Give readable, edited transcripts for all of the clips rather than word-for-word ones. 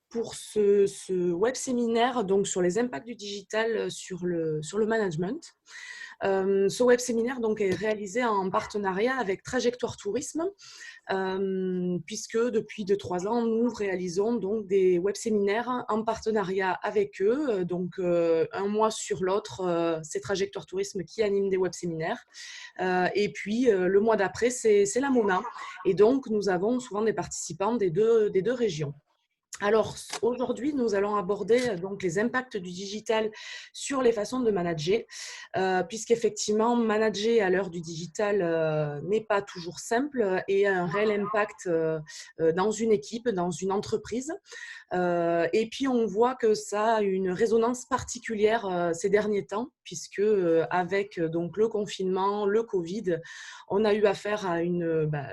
pour ce web séminaire donc sur les impacts du digital sur le management. Ce web séminaire donc est réalisé en partenariat avec Trajectoire Tourisme, puisque depuis 2-3 ans, nous réalisons donc des web séminaires en partenariat avec eux. Donc, un mois sur l'autre, c'est Trajectoire Tourisme qui anime des web séminaires. Et puis, le mois d'après, c'est la Mona. Et donc, nous avons souvent des participants des deux régions. Alors, aujourd'hui, nous allons aborder donc les impacts du digital sur les façons de manager, puisqu'effectivement, manager à l'heure du digital n'est pas toujours simple et a un réel impact dans une équipe, dans une entreprise. Et puis, on voit que ça a une résonance particulière ces derniers temps, puisque avec donc le confinement, le Covid, on a eu affaire à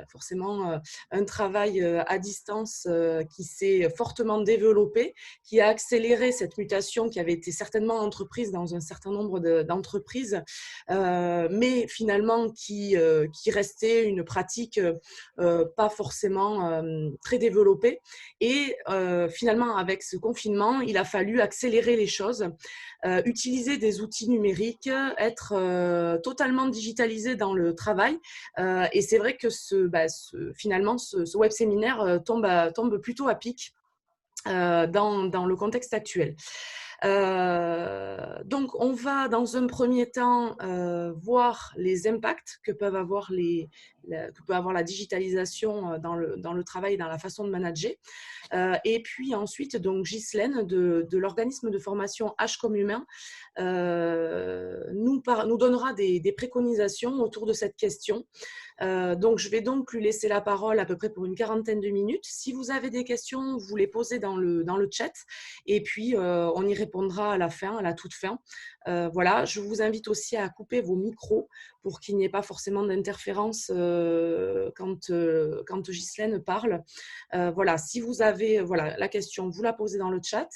forcément un travail à distance qui s'est fortement développé, qui a accéléré cette mutation qui avait été certainement entreprise dans un certain nombre d'entreprises, mais finalement qui restait une pratique pas forcément très développée. Et finalement, avec ce confinement, il a fallu accélérer les choses, utiliser des outils numériques, être totalement digitalisé dans le travail. Et c'est vrai que finalement, ce web séminaire tombe plutôt à pic dans le contexte actuel. Donc, on va dans un premier temps voir les impacts que peut avoir la digitalisation dans le travail et dans la façon de manager. Et puis ensuite, donc Ghislaine de l'organisme de formation H comme humain nous donnera des préconisations autour de cette question. Donc, je vais donc lui laisser la parole à peu près pour une quarantaine de minutes. Si vous avez des questions, vous les posez dans le chat et puis on y répondra à la toute fin. Voilà, je vous invite aussi à couper vos micros pour qu'il n'y ait pas forcément d'interférence quand Ghislaine parle. Voilà, si vous avez la question, vous la posez dans le chat.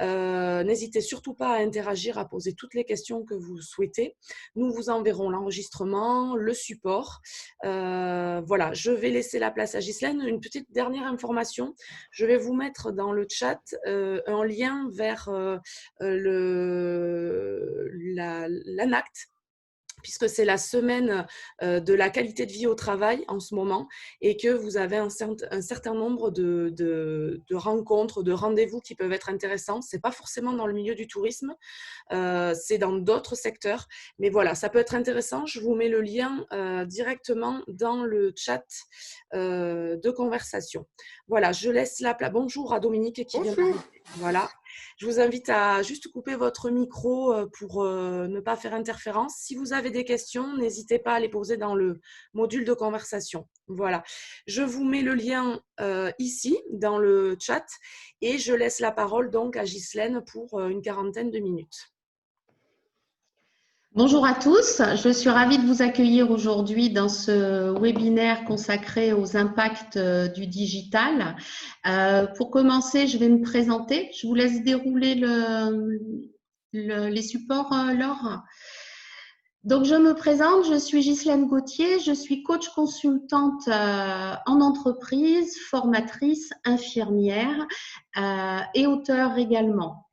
N'hésitez surtout pas à interagir, à poser toutes les questions que vous souhaitez. Nous vous enverrons l'enregistrement, le support. Voilà, je vais laisser la place à Ghislaine. Une petite dernière information, je vais vous mettre dans le chat un lien vers l'ANACT, puisque c'est la semaine de la qualité de vie au travail en ce moment et que vous avez un certain nombre de rencontres, de rendez-vous qui peuvent être intéressants. Ce n'est pas forcément dans le milieu du tourisme, c'est dans d'autres secteurs. Mais voilà, ça peut être intéressant. Je vous mets le lien directement dans le chat de conversation. Voilà, je laisse la place. Bonjour à Dominique qui vient d'arriver. Voilà. Je vous invite à juste couper votre micro pour ne pas faire interférence. Si vous avez des questions, n'hésitez pas à les poser dans le module de conversation. Voilà. Je vous mets le lien ici dans le chat et je laisse la parole donc à Ghislaine pour une quarantaine de minutes. Bonjour à tous, je suis ravie de vous accueillir aujourd'hui dans ce webinaire consacré aux impacts du digital. Pour commencer, je vais me présenter. Je vous laisse dérouler les supports, Laure. Donc, je me présente, je suis Ghislaine Gauthier, je suis coach consultante en entreprise, formatrice, infirmière et auteure également.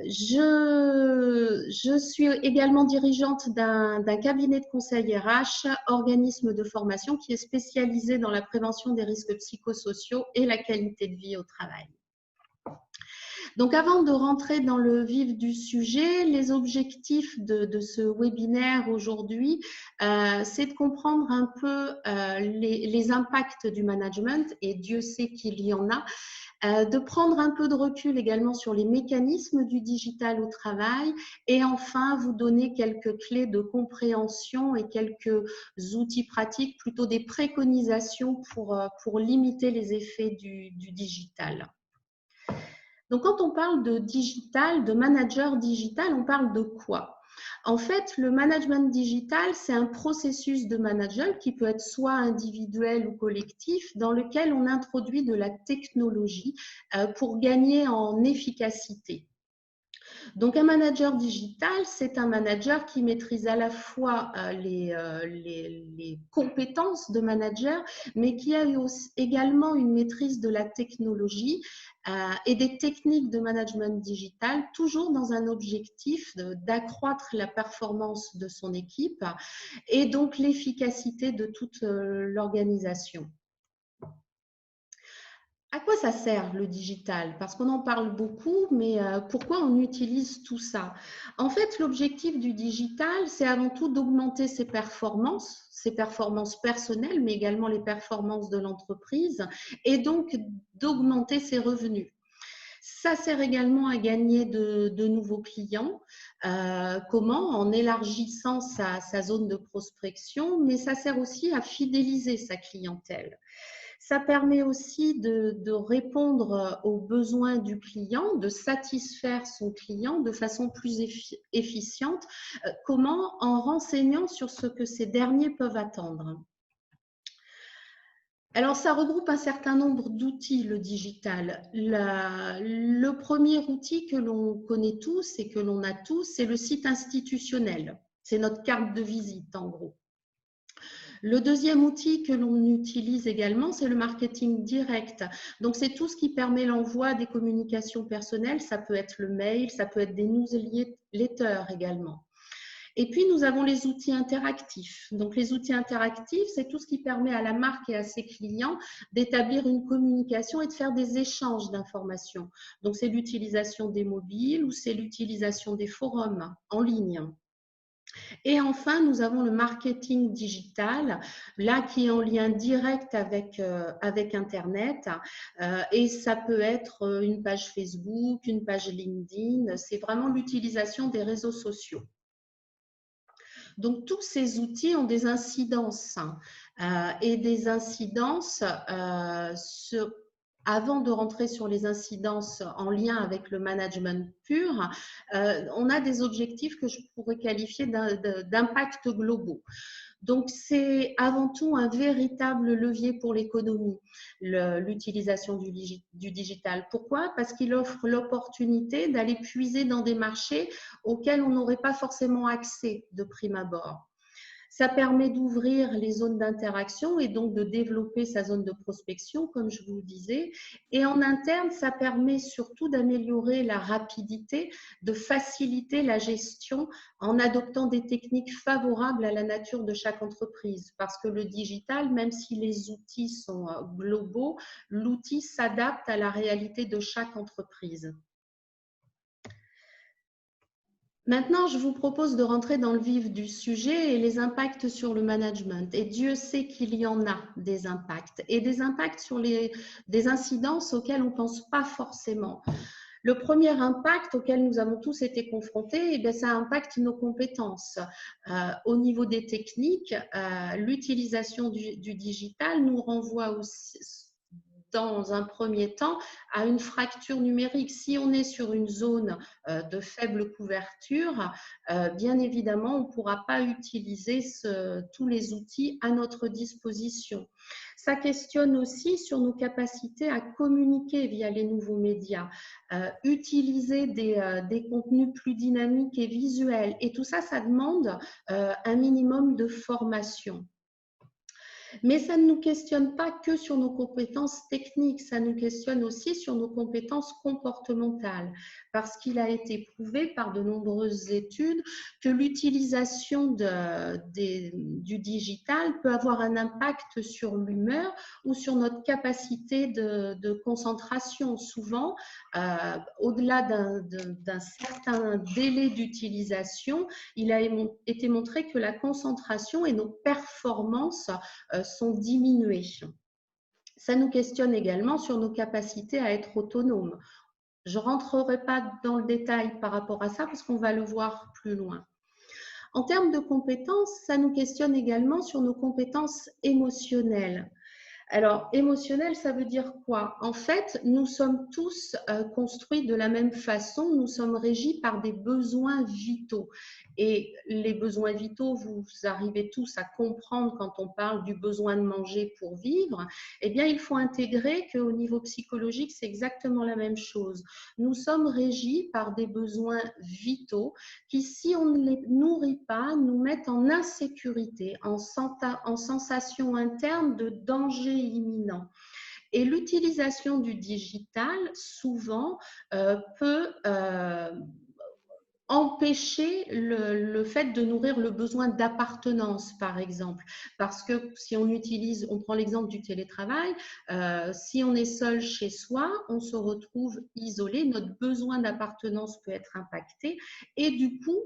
Je suis également dirigeante d'un cabinet de conseil RH, organisme de formation qui est spécialisé dans la prévention des risques psychosociaux et la qualité de vie au travail. Donc, avant de rentrer dans le vif du sujet, les objectifs de ce webinaire aujourd'hui, c'est de comprendre un peu les impacts du management, et Dieu sait qu'il y en a, de prendre un peu de recul également sur les mécanismes du digital au travail et enfin vous donner quelques clés de compréhension et quelques outils pratiques, plutôt des préconisations pour limiter les effets du digital. Donc, quand on parle de digital, de manager digital, on parle de quoi ? En fait, le management digital, c'est un processus de management qui peut être soit individuel ou collectif, dans lequel on introduit de la technologie pour gagner en efficacité. Donc, un manager digital, c'est un manager qui maîtrise à la fois les compétences de manager, mais qui a également une maîtrise de la technologie et des techniques de management digital, toujours dans un objectif d'accroître la performance de son équipe et donc l'efficacité de toute l'organisation. À quoi ça sert le digital? Parce qu'on en parle beaucoup, mais pourquoi on utilise tout ça? En fait, l'objectif du digital, c'est avant tout d'augmenter ses performances personnelles, mais également les performances de l'entreprise, et donc d'augmenter ses revenus. Ça sert également à gagner de nouveaux clients. Comment? En élargissant sa zone de prospection, mais ça sert aussi à fidéliser sa clientèle. Ça permet aussi de répondre aux besoins du client, de satisfaire son client de façon plus efficiente. Comment? En renseignant sur ce que ces derniers peuvent attendre. Alors, ça regroupe un certain nombre d'outils, le digital. Le premier outil que l'on connaît tous et que l'on a tous, c'est le site institutionnel. C'est notre carte de visite, en gros. Le deuxième outil que l'on utilise également, c'est le marketing direct. Donc, c'est tout ce qui permet l'envoi des communications personnelles. Ça peut être le mail, ça peut être des newsletters également. Et puis, nous avons les outils interactifs. Donc, les outils interactifs, c'est tout ce qui permet à la marque et à ses clients d'établir une communication et de faire des échanges d'informations. Donc, c'est l'utilisation des mobiles ou c'est l'utilisation des forums en ligne. Et enfin, nous avons le marketing digital, là qui est en lien direct avec Internet. Et ça peut être une page Facebook, une page LinkedIn. C'est vraiment l'utilisation des réseaux sociaux. Donc, tous ces outils ont des incidences et des incidences avant de rentrer sur les incidences en lien avec le management pur, on a des objectifs que je pourrais qualifier d'impact globaux. Donc, c'est avant tout un véritable levier pour l'économie, l'utilisation du digital. Pourquoi? Parce qu'il offre l'opportunité d'aller puiser dans des marchés auxquels on n'aurait pas forcément accès de prime abord. Ça permet d'ouvrir les zones d'interaction et donc de développer sa zone de prospection, comme je vous le disais. Et en interne, ça permet surtout d'améliorer la rapidité, de faciliter la gestion en adoptant des techniques favorables à la nature de chaque entreprise. Parce que le digital, même si les outils sont globaux, l'outil s'adapte à la réalité de chaque entreprise. Maintenant, je vous propose de rentrer dans le vif du sujet et les impacts sur le management. Et Dieu sait qu'il y en a des impacts et des impacts sur des incidences auxquelles on ne pense pas forcément. Le premier impact auquel nous avons tous été confrontés, ça impacte nos compétences. Au niveau des techniques, l'utilisation du digital nous renvoie aussi, dans un premier temps, à une fracture numérique. Si on est sur une zone de faible couverture, bien évidemment, on ne pourra pas utiliser tous les outils à notre disposition. Ça questionne aussi sur nos capacités à communiquer via les nouveaux médias, utiliser des contenus plus dynamiques et visuels. Et tout ça, ça demande un minimum de formation. Mais ça ne nous questionne pas que sur nos compétences techniques, ça nous questionne aussi sur nos compétences comportementales, parce qu'il a été prouvé par de nombreuses études que l'utilisation du digital peut avoir un impact sur l'humeur ou sur notre capacité de concentration. Souvent, au-delà d'un certain délai d'utilisation, il a été montré que la concentration et nos performances sont diminuées. Ça nous questionne également sur nos capacités à être autonomes. Je ne rentrerai pas dans le détail par rapport à ça parce qu'on va le voir plus loin. En termes de compétences, ça nous questionne également sur nos compétences émotionnelles. Alors, émotionnel, ça veut dire quoi? En fait, nous sommes tous construits de la même façon, nous sommes régis par des besoins vitaux. Et les besoins vitaux, vous arrivez tous à comprendre quand on parle du besoin de manger pour vivre, eh bien, il faut intégrer qu'au niveau psychologique, c'est exactement la même chose. Nous sommes régis par des besoins vitaux qui, si on ne les nourrit pas, nous mettent en insécurité, en sensation interne de danger imminent. Et l'utilisation du digital, souvent, peut empêcher le fait de nourrir le besoin d'appartenance, par exemple. Parce que si on utilise, on prend l'exemple du télétravail, si on est seul chez soi, on se retrouve isolé, notre besoin d'appartenance peut être impacté et du coup,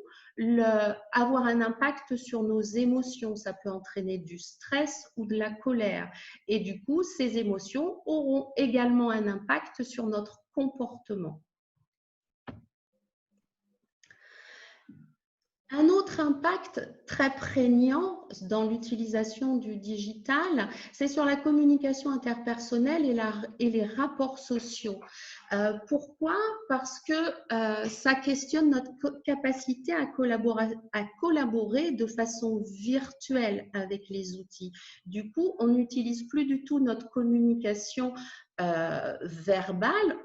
avoir un impact sur nos émotions. Ça peut entraîner du stress ou de la colère. Et du coup, ces émotions auront également un impact sur notre comportement. Un autre impact très prégnant dans l'utilisation du digital, c'est sur la communication interpersonnelle et les rapports sociaux. Pourquoi? Parce que ça questionne notre capacité à collaborer de façon virtuelle avec les outils. Du coup, on n'utilise plus du tout notre communication verbale.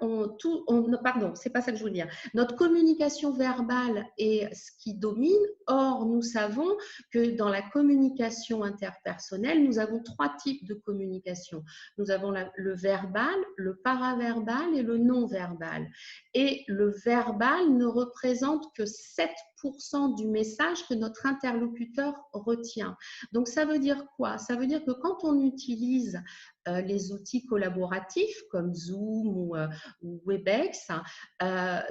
Pardon, c'est pas ça que je veux dire. Notre communication verbale est ce qui domine. Or, nous savons que dans la communication interpersonnelle, nous avons 3 types de communication. Nous avons le verbal, le paraverbal et le non-verbal. Et le verbal ne représente que 7% du message que notre interlocuteur retient. Donc, ça veut dire quoi? Ça veut dire que quand on utilise les outils collaboratifs comme Zoom ou Webex,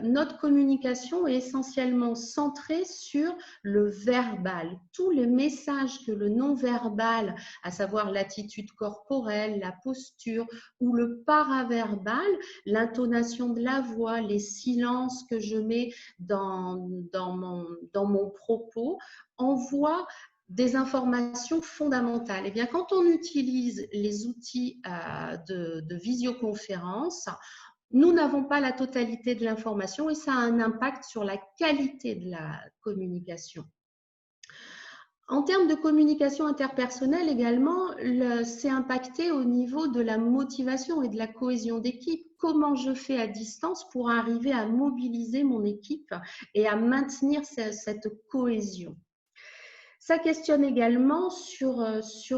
notre communication est essentiellement centrée sur le verbal. Tous les messages que le non-verbal, à savoir l'attitude corporelle, la posture ou le paraverbal, l'intonation de la voix, les silences que je mets dans mon propos, envoient des informations fondamentales. Eh bien, quand on utilise les outils de visioconférence, nous n'avons pas la totalité de l'information et ça a un impact sur la qualité de la communication. En termes de communication interpersonnelle également, c'est impacté au niveau de la motivation et de la cohésion d'équipe. Comment je fais à distance pour arriver à mobiliser mon équipe et à maintenir cette cohésion? Ça questionne également sur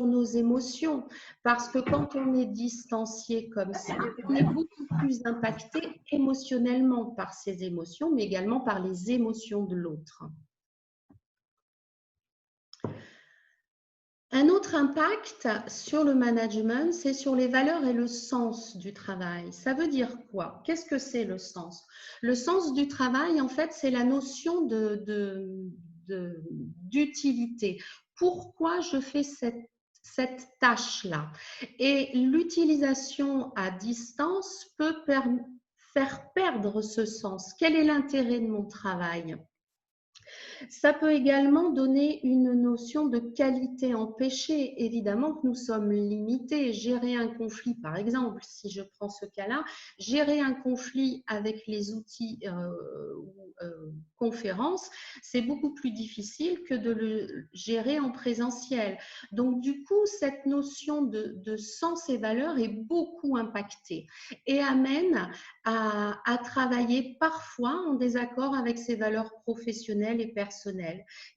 nos émotions, parce que quand on est distancié comme ça, on est beaucoup plus impacté émotionnellement par ses émotions, mais également par les émotions de l'autre. Un autre impact sur le management, c'est sur les valeurs et le sens du travail. Ça veut dire quoi? Qu'est-ce que c'est le sens? Le sens du travail, en fait, c'est la notion d'utilité. Pourquoi je fais cette tâche-là? Et l'utilisation à distance peut faire perdre ce sens. Quel est l'intérêt de mon travail? Ça peut également donner une notion de qualité empêchée. Évidemment que nous sommes limités. Gérer un conflit, par exemple, si je prends ce cas-là, gérer un conflit avec les outils conférences, c'est beaucoup plus difficile que de le gérer en présentiel. Donc, du coup, cette notion de sens et valeur est beaucoup impactée et amène à travailler parfois en désaccord avec ses valeurs professionnelles et personnelles.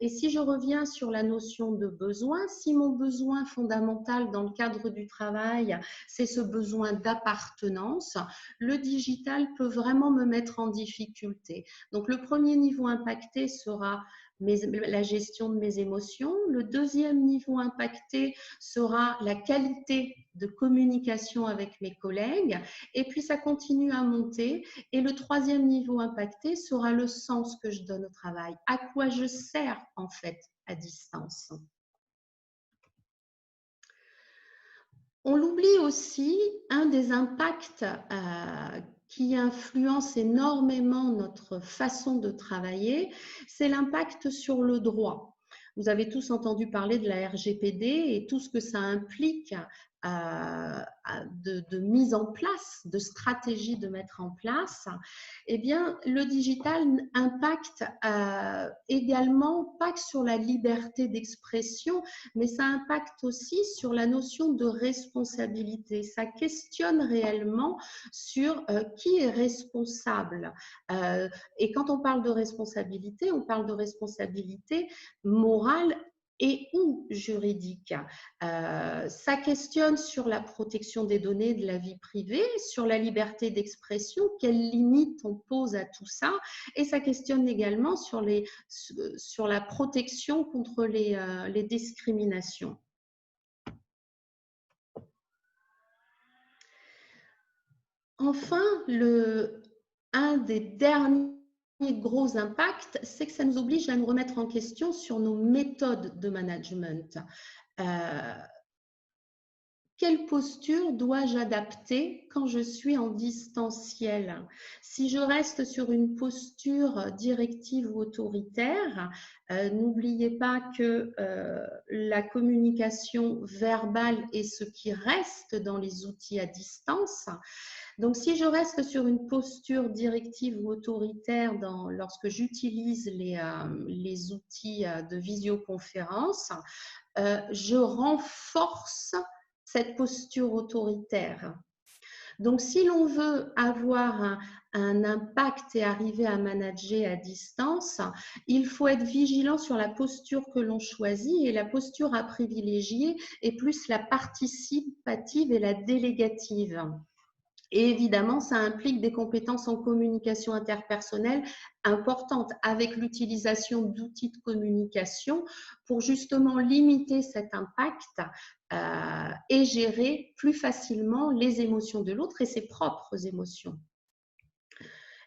Et si je reviens sur la notion de besoin, si mon besoin fondamental dans le cadre du travail, c'est ce besoin d'appartenance, le digital peut vraiment me mettre en difficulté. Donc, le premier niveau impacté sera la gestion de mes émotions. Le deuxième niveau impacté sera la qualité de communication avec mes collègues. Et puis, ça continue à monter. Et le troisième niveau impacté sera le sens que je donne au travail. À quoi je sers, en fait, à distance. On l'oublie aussi, un des impacts qui influence énormément notre façon de travailler, c'est l'impact sur le droit. Vous avez tous entendu parler de la RGPD et tout ce que ça implique de mise en place, de stratégie de mettre en place, eh bien, le digital impacte également, pas que sur la liberté d'expression, mais ça impacte aussi sur la notion de responsabilité. Ça questionne réellement sur qui est responsable. Et quand on parle de responsabilité, on parle de responsabilité morale et ou juridique. Ça questionne sur la protection des données, de la vie privée, sur la liberté d'expression, quelles limites on pose à tout ça, et ça questionne également sur la protection contre les discriminations. Enfin, un des derniers gros impacts, c'est que ça nous oblige à nous remettre en question sur nos méthodes de management. Quelle posture dois-je adapter quand je suis en distanciel? Si je reste sur une posture directive ou autoritaire, n'oubliez pas que la communication verbale est ce qui reste dans les outils à distance. Donc, si je reste sur une posture directive ou autoritaire lorsque j'utilise les outils de visioconférence, je renforce cette posture autoritaire. Donc, si l'on veut avoir un impact et arriver à manager à distance, il faut être vigilant sur la posture que l'on choisit, et la posture à privilégier est plus la participative et la délégative. Et évidemment, ça implique des compétences en communication interpersonnelle importantes, avec l'utilisation d'outils de communication pour justement limiter cet impact et gérer plus facilement les émotions de l'autre et ses propres émotions.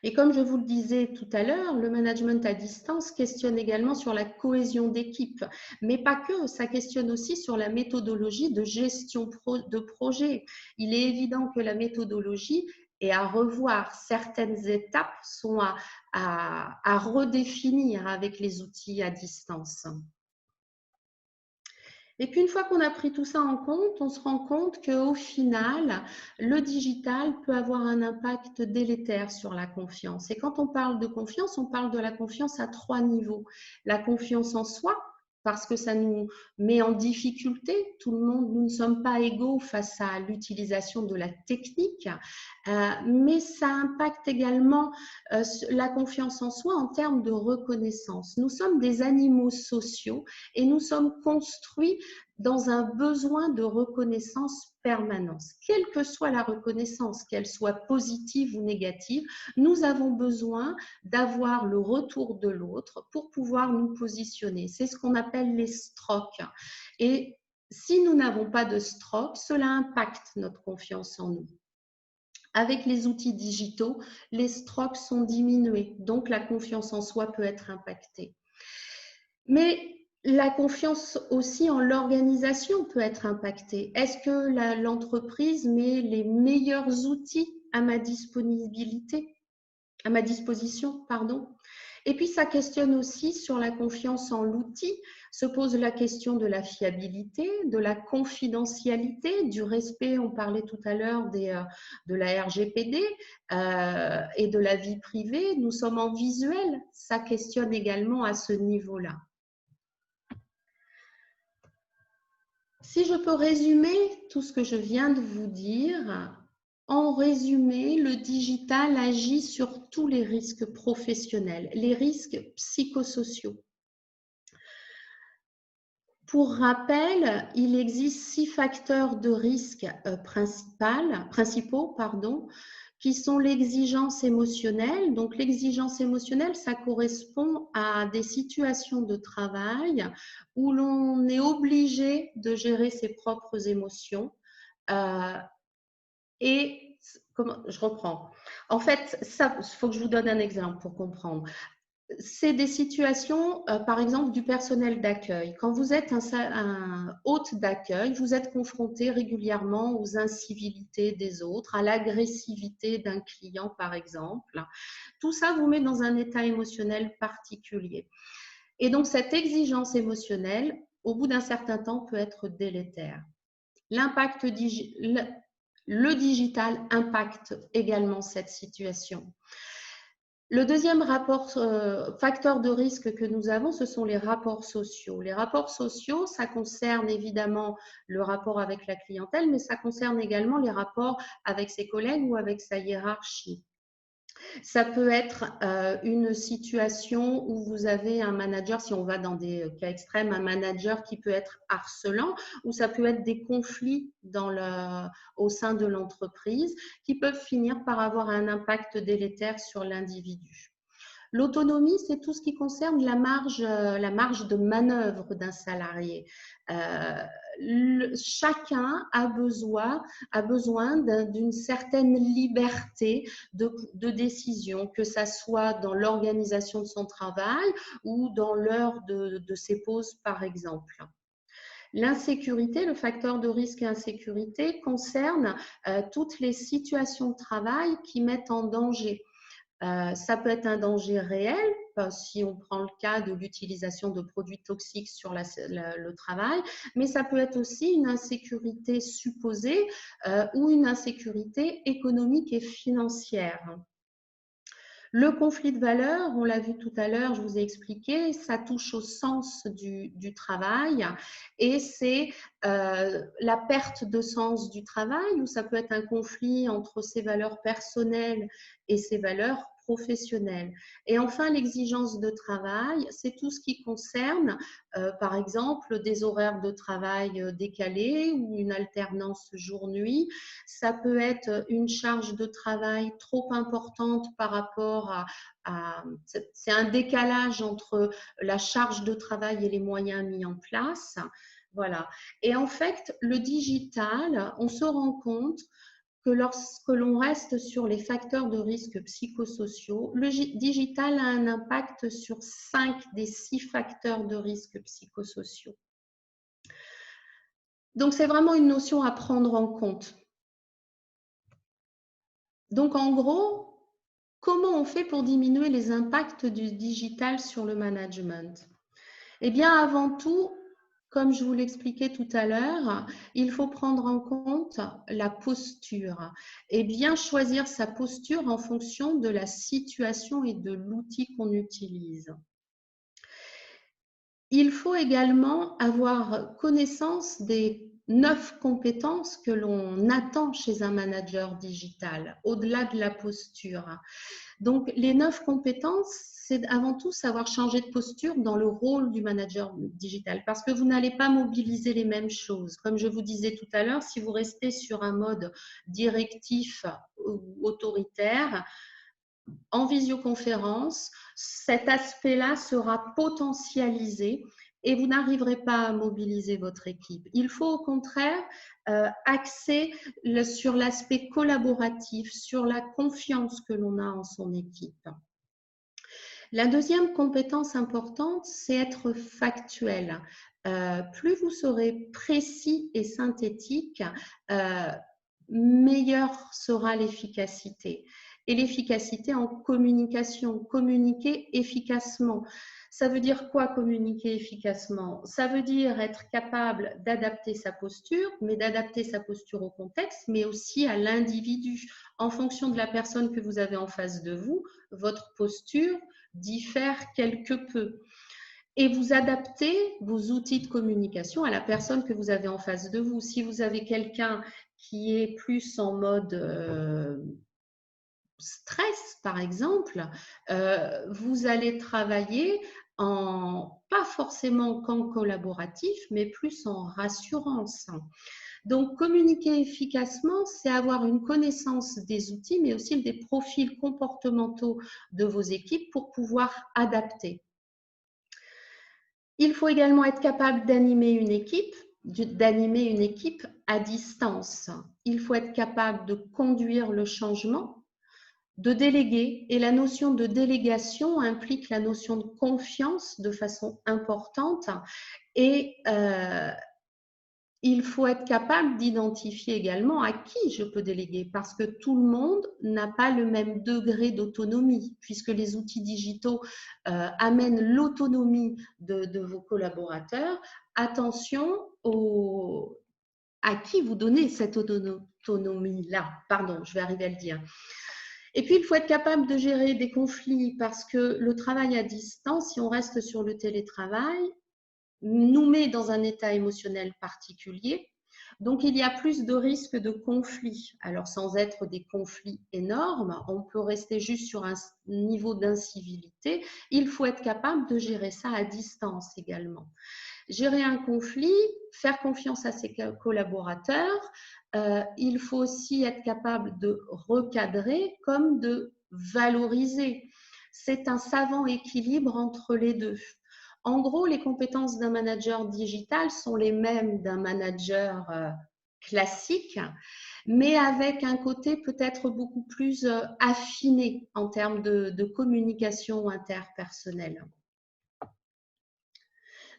Et comme je vous le disais tout à l'heure, le management à distance questionne également sur la cohésion d'équipe, mais pas que, ça questionne aussi sur la méthodologie de gestion de projet. Il est évident que la méthodologie est à revoir. Certaines étapes sont à redéfinir avec les outils à distance. Et puis, une fois qu'on a pris tout ça en compte, on se rend compte qu'au final, le digital peut avoir un impact délétère sur la confiance. Et quand on parle de confiance, on parle de la confiance à 3 niveaux. La confiance en soi, parce que ça nous met en difficulté. Tout le monde, nous ne sommes pas égaux face à l'utilisation de la technique, mais ça impacte également la confiance en soi en termes de reconnaissance. Nous sommes des animaux sociaux et nous sommes construits dans un besoin de reconnaissance permanente. Quelle que soit la reconnaissance, qu'elle soit positive ou négative, nous avons besoin d'avoir le retour de l'autre pour pouvoir nous positionner. C'est ce qu'on appelle les strokes. Et si nous n'avons pas de stroke, cela impacte notre confiance en nous. Avec les outils digitaux, les strokes sont diminués, donc la confiance en soi peut être impactée. Mais la confiance aussi en l'organisation peut être impactée. Est-ce que l'entreprise met les meilleurs outils à ma disposition, pardon. Et puis, ça questionne aussi sur la confiance en l'outil. Se pose la question de la fiabilité, de la confidentialité, du respect. On parlait tout à l'heure de la RGPD et de la vie privée. Nous sommes en visuel. Ça questionne également à ce niveau-là. Si je peux résumer tout ce que je viens de vous dire, en résumé, le digital agit sur tous les risques professionnels, les risques psychosociaux. Pour rappel, il existe 6 facteurs de risque principaux, qui sont l'exigence émotionnelle. Donc, l'exigence émotionnelle, ça correspond à des situations de travail où l'on est obligé de gérer ses propres émotions. Je reprends. En fait, il faut que je vous donne un exemple pour comprendre. C'est des situations, par exemple, du personnel d'accueil. Quand vous êtes un hôte d'accueil, vous êtes confronté régulièrement aux incivilités des autres, à l'agressivité d'un client, par exemple. Tout ça vous met dans un état émotionnel particulier. Et donc, cette exigence émotionnelle, au bout d'un certain temps, peut être délétère. L'impact le digital impacte également cette situation. Le deuxième facteur de risque que nous avons, ce sont les rapports sociaux. Les rapports sociaux, ça concerne évidemment le rapport avec la clientèle, mais ça concerne également les rapports avec ses collègues ou avec sa hiérarchie. Ça peut être une situation où vous avez un manager, si on va dans des cas extrêmes, un manager qui peut être harcelant, ou ça peut être des conflits au sein de l'entreprise qui peuvent finir par avoir un impact délétère sur l'individu. L'autonomie, c'est tout ce qui concerne la marge de manœuvre d'un salarié. Chacun a besoin d'une certaine liberté de décision, que ça soit dans l'organisation de son travail ou dans l'heure de ses pauses, par exemple. L'insécurité, le facteur de risque et insécurité concerne toutes les situations de travail qui mettent en danger. Ça peut être un danger réel, si on prend le cas de l'utilisation de produits toxiques sur le travail, mais ça peut être aussi une insécurité supposée ou une insécurité économique et financière. Le conflit de valeurs, on l'a vu tout à l'heure, je vous ai expliqué, ça touche au sens du travail et c'est la perte de sens du travail, ou ça peut être un conflit entre ses valeurs personnelles et ses valeurs professionnelles. Et enfin, l'exigence de travail, c'est tout ce qui concerne, par exemple, des horaires de travail décalés ou une alternance jour-nuit. Ça peut être une charge de travail trop importante par rapport c'est un décalage entre la charge de travail et les moyens mis en place. Voilà. Et en fait, le digital, on se rend compte que lorsque l'on reste sur les facteurs de risque psychosociaux, le digital a un impact sur 5 des 6 facteurs de risque psychosociaux. Donc, c'est vraiment une notion à prendre en compte. Donc, en gros, comment on fait pour diminuer les impacts du digital sur le management? Eh bien, avant tout, comme je vous l'expliquais tout à l'heure, il faut prendre en compte la posture et bien choisir sa posture en fonction de la situation et de l'outil qu'on utilise. Il faut également avoir connaissance des 9 compétences que l'on attend chez un manager digital, au-delà de la posture. Donc, les 9 compétences, c'est avant tout savoir changer de posture dans le rôle du manager digital, parce que vous n'allez pas mobiliser les mêmes choses. Comme je vous disais tout à l'heure, si vous restez sur un mode directif ou autoritaire, en visioconférence, cet aspect-là sera potentialisé et vous n'arriverez pas à mobiliser votre équipe. Il faut au contraire axer sur l'aspect collaboratif, sur la confiance que l'on a en son équipe. La deuxième compétence importante, c'est être factuel. Plus vous serez précis et synthétique, meilleure sera l'efficacité. Et l'efficacité en communication, communiquer efficacement. Ça veut dire quoi communiquer efficacement? Ça veut dire être capable d'adapter sa posture, mais d'adapter sa posture au contexte, mais aussi à l'individu. En fonction de la personne que vous avez en face de vous, votre posture diffère quelque peu. Et vous adaptez vos outils de communication à la personne que vous avez en face de vous. Si vous avez quelqu'un qui est plus en mode stress, par exemple, vous allez travailler pas forcément qu'en collaboratif, mais plus en rassurance. Donc, communiquer efficacement, c'est avoir une connaissance des outils, mais aussi des profils comportementaux de vos équipes pour pouvoir adapter. Il faut également être capable d'animer une équipe à distance. Il faut être capable de conduire le changement, de déléguer. Et la notion de délégation implique la notion de confiance de façon importante. Et il faut être capable d'identifier également à qui je peux déléguer, parce que tout le monde n'a pas le même degré d'autonomie, puisque les outils digitaux amènent l'autonomie de vos collaborateurs. Attention à qui vous donnez cette autonomie-là. Pardon, je vais arriver à le dire. Et puis, il faut être capable de gérer des conflits parce que le travail à distance, si on reste sur le télétravail, nous met dans un état émotionnel particulier. Donc, il y a plus de risques de conflits. Alors, sans être des conflits énormes, on peut rester juste sur un niveau d'incivilité. Il faut être capable de gérer ça à distance également. Gérer un conflit, faire confiance à ses collaborateurs. Il faut aussi être capable de recadrer comme de valoriser. C'est un savant équilibre entre les deux. En gros, les compétences d'un manager digital sont les mêmes d'un manager classique, mais avec un côté peut-être beaucoup plus affiné en termes de communication interpersonnelle.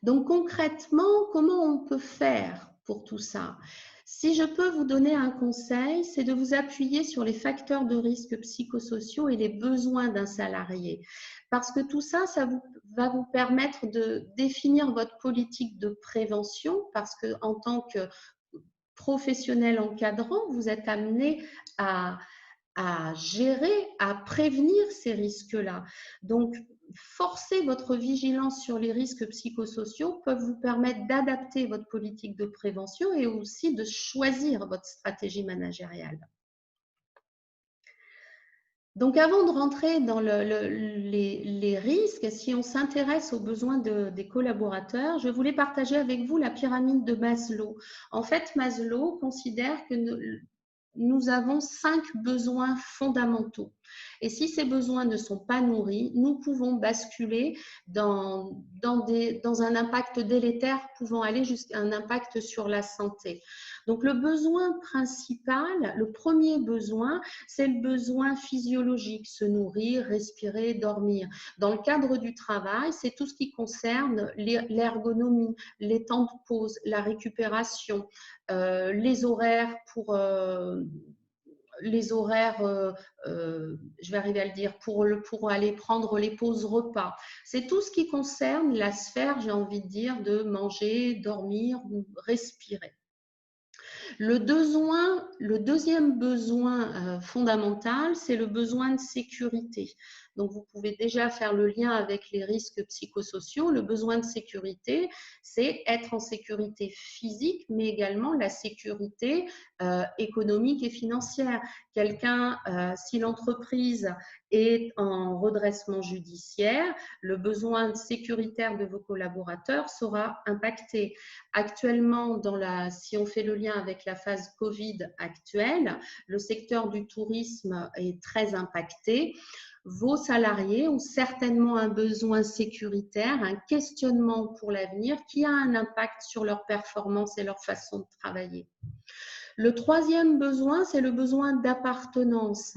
Donc concrètement, comment on peut faire pour tout ça? Si je peux vous donner un conseil, c'est de vous appuyer sur les facteurs de risque psychosociaux et les besoins d'un salarié. Parce que tout ça, va vous permettre de définir votre politique de prévention, parce qu'en tant que professionnel encadrant, vous êtes amené à gérer, à prévenir ces risques-là. Donc, forcer votre vigilance sur les risques psychosociaux peuvent vous permettre d'adapter votre politique de prévention et aussi de choisir votre stratégie managériale. Donc, avant de rentrer dans les risques, si on s'intéresse aux besoins des collaborateurs, je voulais partager avec vous la pyramide de Maslow. En fait, Maslow considère que nous avons 5 besoins fondamentaux. Et si ces besoins ne sont pas nourris, nous pouvons basculer dans un impact délétère pouvant aller jusqu'à un impact sur la santé. Donc le besoin principal, le premier besoin, c'est le besoin physiologique, se nourrir, respirer, dormir. Dans le cadre du travail, c'est tout ce qui concerne l'ergonomie, les temps de pause, la récupération, les horaires je vais arriver à le dire, pour aller prendre les pauses repas. C'est tout ce qui concerne la sphère, j'ai envie de dire, de manger, dormir ou respirer. Le deuxième besoin fondamental, c'est le besoin de sécurité. Donc, vous pouvez déjà faire le lien avec les risques psychosociaux. Le besoin de sécurité, c'est être en sécurité physique, mais également la sécurité économique et financière. Si l'entreprise est en redressement judiciaire, le besoin sécuritaire de vos collaborateurs sera impacté. Actuellement, si on fait le lien avec la phase Covid actuelle, le secteur du tourisme est très impacté. Vos salariés ont certainement un besoin sécuritaire, un questionnement pour l'avenir qui a un impact sur leur performance et leur façon de travailler. Le troisième besoin, c'est le besoin d'appartenance.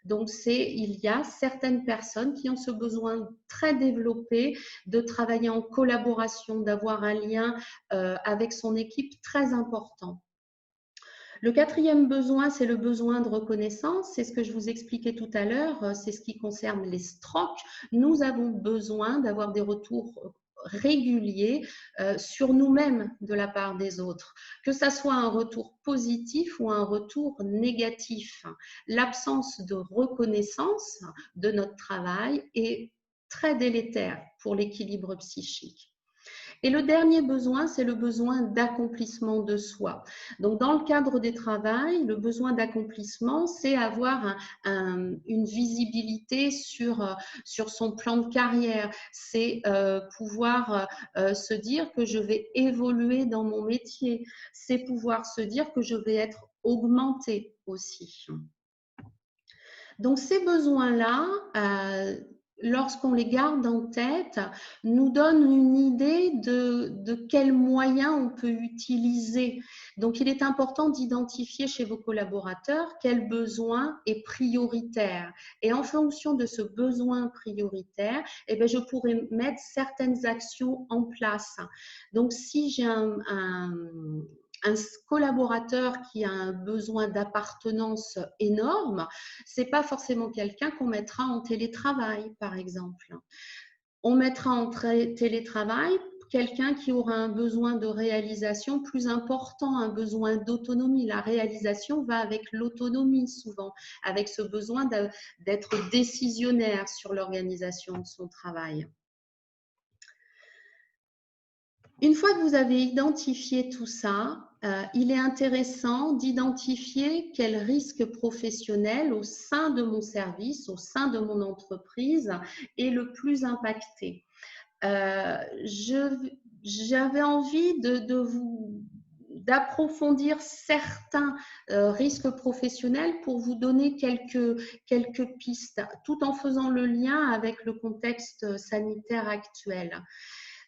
Donc, il y a certaines personnes qui ont ce besoin très développé de travailler en collaboration, d'avoir un lien avec son équipe très important. Le quatrième besoin, c'est le besoin de reconnaissance. C'est ce que je vous expliquais tout à l'heure. C'est ce qui concerne les STROC. Nous avons besoin d'avoir des retours réguliers sur nous-mêmes de la part des autres, que ça soit un retour positif ou un retour négatif. L'absence de reconnaissance de notre travail est très délétère pour l'équilibre psychique. Et le dernier besoin, c'est le besoin d'accomplissement de soi. Donc, dans le cadre des travails, le besoin d'accomplissement, c'est avoir une visibilité sur son plan de carrière. C'est pouvoir se dire que je vais évoluer dans mon métier. C'est pouvoir se dire que je vais être augmenté aussi. Donc, ces besoins-là, lorsqu'on les garde en tête, nous donnent une idée de quels moyens on peut utiliser. Donc, il est important d'identifier chez vos collaborateurs quel besoin est prioritaire. Et en fonction de ce besoin prioritaire, eh bien, je pourrais mettre certaines actions en place. Donc, si j'ai un collaborateur qui a un besoin d'appartenance énorme, c'est pas forcément quelqu'un qu'on mettra en télétravail, par exemple. On mettra en télétravail quelqu'un qui aura un besoin de réalisation plus important, un besoin d'autonomie. La réalisation va avec l'autonomie souvent, avec ce besoin d'être décisionnaire sur l'organisation de son travail. Une fois que vous avez identifié tout ça, il est intéressant d'identifier quel risque professionnel au sein de mon service, au sein de mon entreprise est le plus impacté. J'avais envie d'approfondir certains risques professionnels pour vous donner quelques pistes, tout en faisant le lien avec le contexte sanitaire actuel.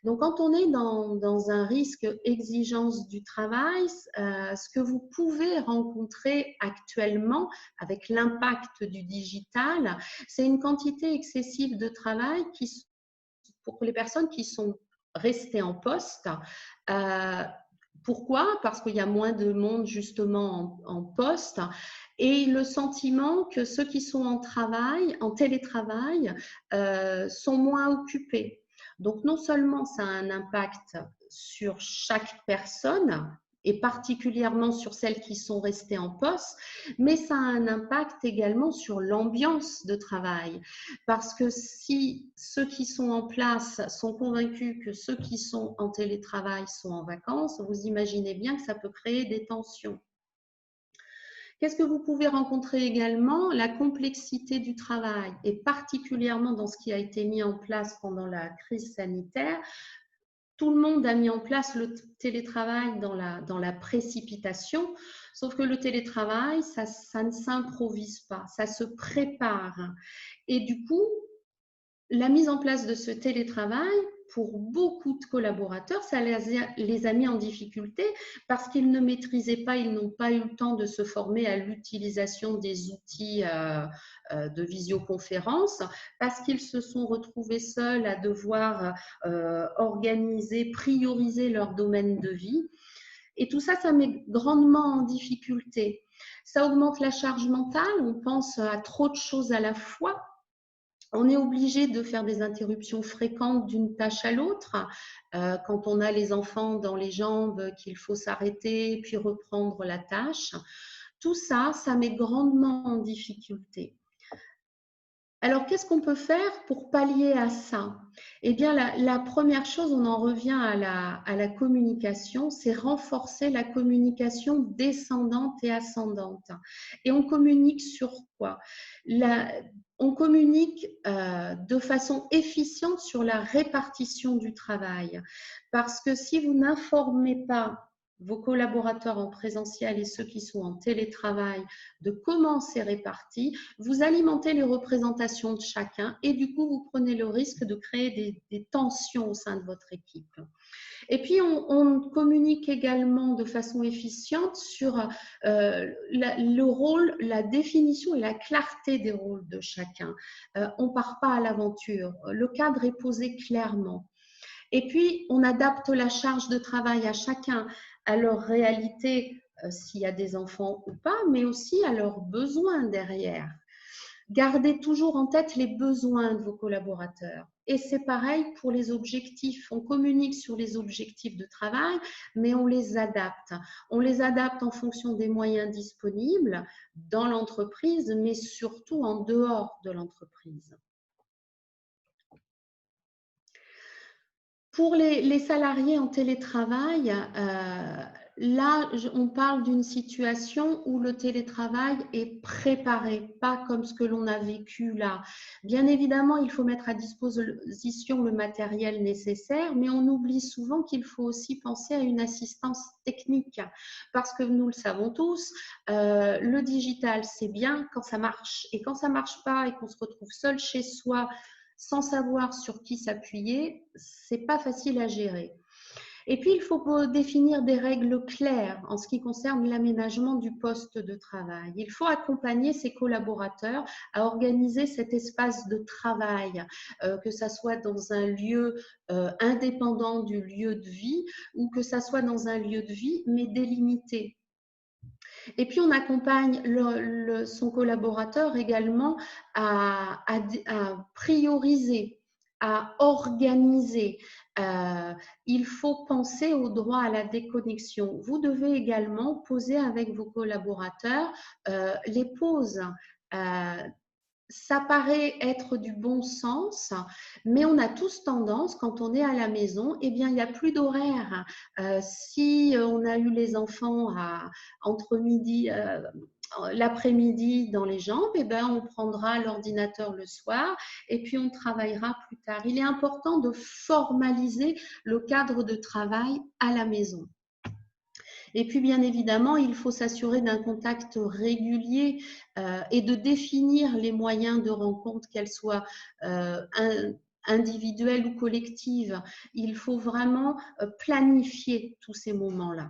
Donc, quand on est dans un risque exigence du travail, ce que vous pouvez rencontrer actuellement avec l'impact du digital, c'est une quantité excessive de travail pour les personnes qui sont restées en poste. Pourquoi? Parce qu'il y a moins de monde justement en poste et le sentiment que ceux qui sont en télétravail, sont moins occupés. Donc, non seulement ça a un impact sur chaque personne, et particulièrement sur celles qui sont restées en poste, mais ça a un impact également sur l'ambiance de travail. Parce que si ceux qui sont en place sont convaincus que ceux qui sont en télétravail sont en vacances, vous imaginez bien que ça peut créer des tensions. Qu'est-ce que vous pouvez rencontrer également? La complexité du travail, et particulièrement dans ce qui a été mis en place pendant la crise sanitaire. Tout le monde a mis en place le télétravail dans la précipitation, sauf que le télétravail, ça ne s'improvise pas, ça se prépare. Et du coup, la mise en place de ce télétravail, pour beaucoup de collaborateurs, ça les a mis en difficulté parce qu'ils ne maîtrisaient pas, ils n'ont pas eu le temps de se former à l'utilisation des outils de visioconférence, parce qu'ils se sont retrouvés seuls à devoir organiser, prioriser leur domaine de vie. Et tout ça, ça met grandement en difficulté. Ça augmente la charge mentale, on pense à trop de choses à la fois. On est obligé de faire des interruptions fréquentes d'une tâche à l'autre. Quand on a les enfants dans les jambes, qu'il faut s'arrêter puis reprendre la tâche. Tout ça, ça met grandement en difficulté. Alors, qu'est-ce qu'on peut faire pour pallier à ça? Eh bien, la première chose, on en revient à la communication, c'est renforcer la communication descendante et ascendante. Et on communique sur quoi? On communique de façon efficiente sur la répartition du travail. Parce que si vous n'informez pas vos collaborateurs en présentiel et ceux qui sont en télétravail de comment c'est réparti, vous alimentez les représentations de chacun et du coup, vous prenez le risque de créer des tensions au sein de votre équipe. Et puis, on communique également de façon efficiente sur le rôle, la définition et la clarté des rôles de chacun. On ne part pas à l'aventure. Le cadre est posé clairement. Et puis, on adapte la charge de travail à chacun, à leur réalité, s'il y a des enfants ou pas, mais aussi à leurs besoins derrière. Gardez toujours en tête les besoins de vos collaborateurs. Et c'est pareil pour les objectifs. On communique sur les objectifs de travail, mais on les adapte. On les adapte en fonction des moyens disponibles dans l'entreprise, mais surtout en dehors de l'entreprise. Pour les salariés en télétravail, là, on parle d'une situation où le télétravail est préparé, pas comme ce que l'on a vécu là. Bien évidemment, il faut mettre à disposition le matériel nécessaire, mais on oublie souvent qu'il faut aussi penser à une assistance technique, parce que nous le savons tous, le digital, c'est bien quand ça marche, et quand ça marche pas et qu'on se retrouve seul chez soi, sans savoir sur qui s'appuyer, c'est pas facile à gérer. Et puis, il faut définir des règles claires en ce qui concerne l'aménagement du poste de travail. Il faut accompagner ses collaborateurs à organiser cet espace de travail, que ça soit dans un lieu indépendant du lieu de vie ou que ça soit dans un lieu de vie, mais délimité. Et puis, on accompagne son collaborateur également à prioriser à organiser. Il faut penser au droit à la déconnexion. Vous devez également poser avec vos collaborateurs les pauses. Euh, Ça paraît être du bon sens, mais on a tous tendance, quand on est à la maison, eh bien, il n'y a plus d'horaire. Si on a eu les enfants entre midi, l'après-midi dans les jambes, eh bien, on prendra l'ordinateur le soir et puis on travaillera plus tard. Il est important de formaliser le cadre de travail à la maison. Et puis, bien évidemment, il faut s'assurer d'un contact régulier et de définir les moyens de rencontre, qu'elles soient individuelles ou collectives. Il faut vraiment planifier tous ces moments-là.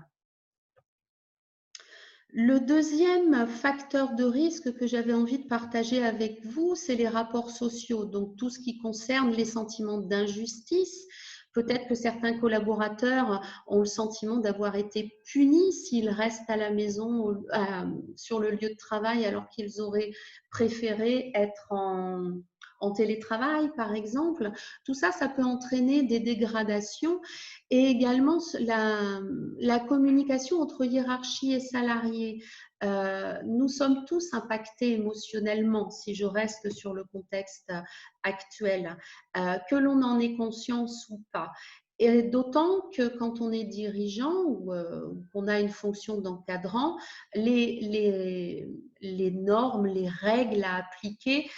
Le deuxième facteur de risque que j'avais envie de partager avec vous, c'est les rapports sociaux, donc tout ce qui concerne les sentiments d'injustice. Peut-être que certains collaborateurs ont le sentiment d'avoir été punis s'ils restent à la maison, sur le lieu de travail, alors qu'ils auraient préféré être en télétravail, par exemple. Tout ça, ça peut entraîner des dégradations et également la communication entre hiérarchie et salariés. Nous sommes tous impactés émotionnellement, si je reste sur le contexte actuel, que l'on en ait conscience ou pas. Et d'autant que quand on est dirigeant ou qu'on a une fonction d'encadrant, les normes, les règles à appliquer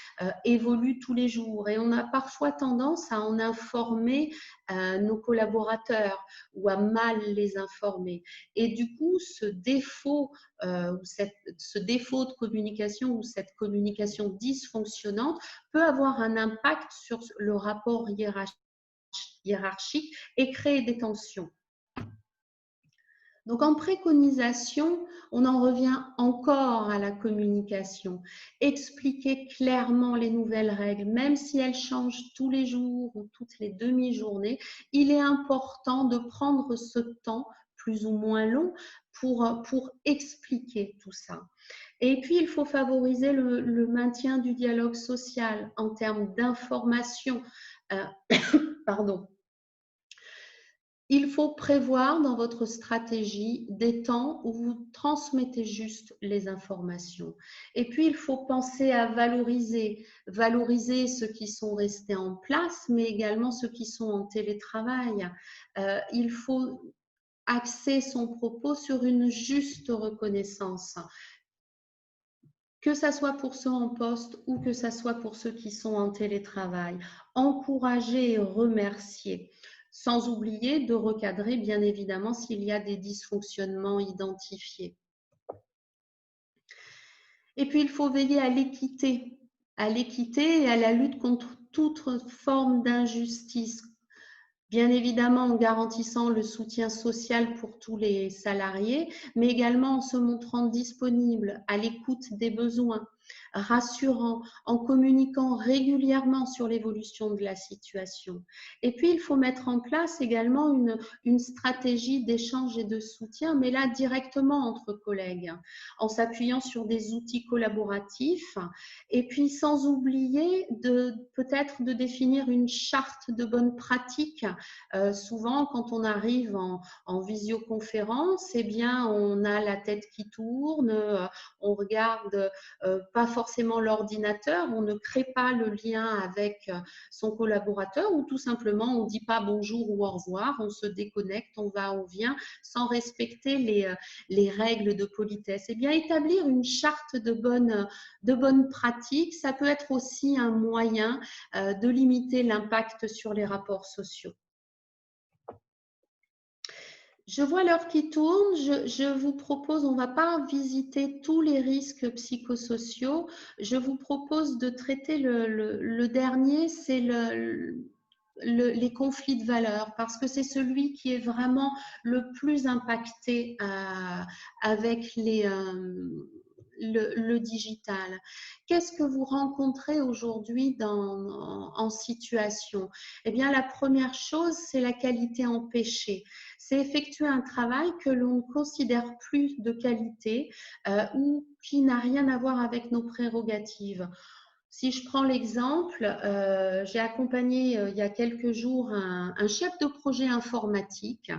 évoluent tous les jours. Et on a parfois tendance à en informer nos collaborateurs ou à mal les informer. Et du coup, ce défaut de communication ou cette communication dysfonctionnante peut avoir un impact sur le rapport hiérarchique et créer des tensions. Donc en préconisation, on en revient encore à la communication. Expliquer clairement les nouvelles règles, même si elles changent tous les jours ou toutes les demi-journées, il est important de prendre ce temps plus ou moins long pour expliquer tout ça. Et puis, il faut favoriser le maintien du dialogue social en termes d'information. Pardon. Il faut prévoir dans votre stratégie des temps où vous transmettez juste les informations. Et puis, il faut penser à valoriser ceux qui sont restés en place, mais également ceux qui sont en télétravail. Il faut axer son propos sur une juste reconnaissance, que ça soit pour ceux en poste ou que ça soit pour ceux qui sont en télétravail. Encourager et remercier, sans oublier de recadrer, bien évidemment, s'il y a des dysfonctionnements identifiés. Et puis, il faut veiller à l'équité et à la lutte contre toute forme d'injustice. Bien évidemment, en garantissant le soutien social pour tous les salariés, mais également en se montrant disponible, à l'écoute des besoins, rassurant, en communiquant régulièrement sur l'évolution de la situation. Et puis, il faut mettre en place également une stratégie d'échange et de soutien, mais là directement entre collègues, en s'appuyant sur des outils collaboratifs, et puis sans oublier peut-être de définir une charte de bonnes pratiques. Souvent, quand on arrive en visioconférence, eh bien, on a la tête qui tourne, on regarde pas forcément l'ordinateur, on ne crée pas le lien avec son collaborateur ou tout simplement on ne dit pas bonjour ou au revoir, on se déconnecte, on va, on vient, sans respecter les règles de politesse. Eh bien, établir une charte de bonnes pratiques, ça peut être aussi un moyen de limiter l'impact sur les rapports sociaux. Je vois l'heure qui tourne. Je vous propose, on ne va pas visiter tous les risques psychosociaux. Je vous propose de traiter le dernier, c'est les conflits de valeurs, parce que c'est celui qui est vraiment le plus impacté avec le digital. Qu'est-ce que vous rencontrez aujourd'hui en situation? Eh bien, la première chose, c'est la qualité empêchée. C'est effectuer un travail que l'on ne considère plus de qualité ou qui n'a rien à voir avec nos prérogatives. Si je prends l'exemple, j'ai accompagné il y a quelques jours un chef de projet informatique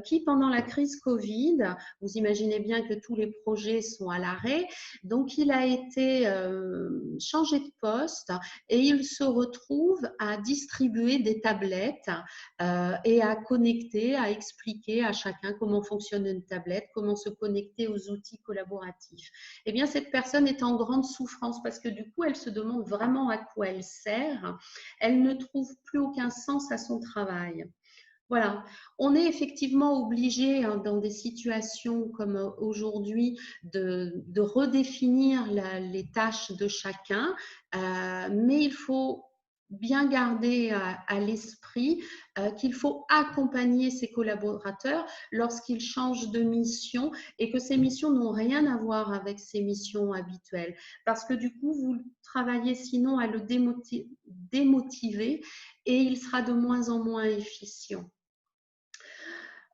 qui, pendant la crise Covid, vous imaginez bien que tous les projets sont à l'arrêt, donc il a été changé de poste et il se retrouve à distribuer des tablettes et à connecter, à expliquer à chacun comment fonctionne une tablette, comment se connecter aux outils collaboratifs. Eh bien, cette personne est en grande souffrance parce que du coup, elle se demande vraiment à quoi elle sert. Elle ne trouve plus aucun sens à son travail. Voilà, on est effectivement obligé dans des situations comme aujourd'hui de redéfinir les tâches de chacun, mais il faut bien garder à l'esprit qu'il faut accompagner ses collaborateurs lorsqu'ils changent de mission et que ces missions n'ont rien à voir avec ces missions habituelles. Parce que du coup, vous travaillez sinon à le démotiver et il sera de moins en moins efficient.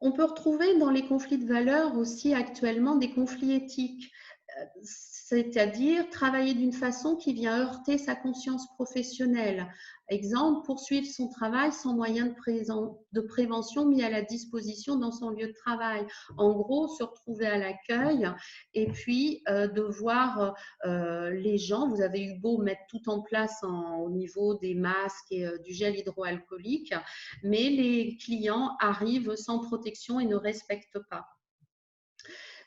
On peut retrouver dans les conflits de valeurs aussi actuellement des conflits éthiques, c'est-à-dire travailler d'une façon qui vient heurter sa conscience professionnelle. Exemple, poursuivre son travail sans moyen de prévention mis à la disposition dans son lieu de travail. En gros, se retrouver à l'accueil et puis de voir les gens, vous avez eu beau mettre tout en place au niveau des masques et du gel hydroalcoolique, mais les clients arrivent sans protection et ne respectent pas.